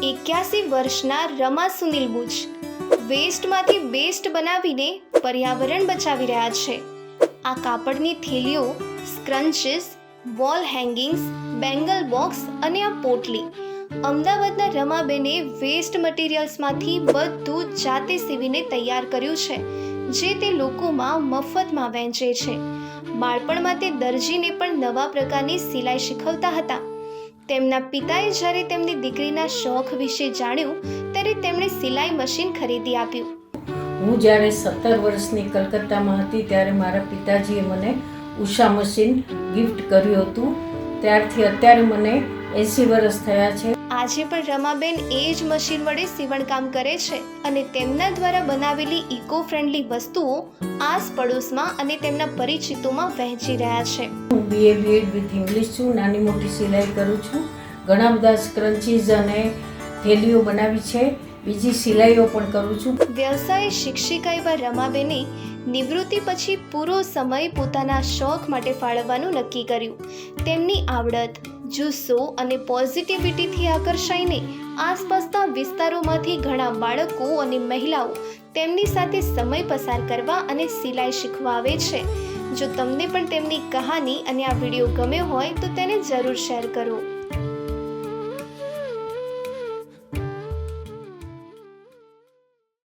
81 વર્ષના રમા સુનિલ બુચ વેસ્ટમાંથી બેસ્ટ બનાવીને પર્યાવરણ બચાવી રહ્યા છે. આ કાપડની થેલીઓ, સ્ક્રન્ચીસ, વોલ હેંગિંગ્સ, બેંગલ બોક્સ અને આ પોટલી અમદાવાદના રમાબેને વેસ્ટ મટીરિયલ્સમાંથી બધું જાતે સીવીને તૈયાર કર્યું છે, જે તે લોકોમાં મફતમાં વહેંચે છે. બાળપણમાં તે દરજીને પણ નવા પ્રકારની સિલાઈ શીખવતા હતા. તેમના પિતાએ જ્યારે તેમની દીકરીના શોખ વિશે જાણ્યું ત્યારે તેમણે સિલાઈ મશીન ખરીદી આપ્યું. હું જ્યારે 17 વર્ષની કલકત્તામાં હતી ત્યારે મારા પિતાજીએ મને ઉષા મશીન ગિફ્ટ કર્યું હતું. ત્યારથી અત્યારે મને 80 વર્ષ થયા છે. આજે પણ રમાબેન એ જ મશીન વડે સીવણકામ કરે છે અને તેમના દ્વારા બનાવેલી ઇકો ફ્રેન્ડલી વસ્તુઓ આસ પડોશમાં અને તેમના પરિચિતોમાં વહેંચી રહ્યા છે. હું BA B.Ed વિથ ઇંગ્લિશ છું. નાની મોટી સિલાઈ કરું છું. ઘણા બધા સ્ક્રન્ચીઝ અને થેલીઓ બનાવી છે. બીજી સિલાઈઓ પણ કરું છું. વ્યવસાય શિક્ષિકા એવા રમાબેને નિવૃત્તિ પછી પૂરો સમય પોતાના શોખ માટે ફાળવવાનું નક્કી કર્યું. તેમની આવડત, જુસ્સો અને પોઝિટિવિટીથી આકર્ષાઈને આસપાસના વિસ્તારોમાંથી ઘણા બાળકો અને મહિલાઓ તેમની સાથે સમય પસાર કરવા અને સિલાઈ શીખવા આવે છે. જો તમને પણ તેમની કહાની અને આ વિડીયો ગમ્યો હોય તો તેને જરૂર શેર કરો.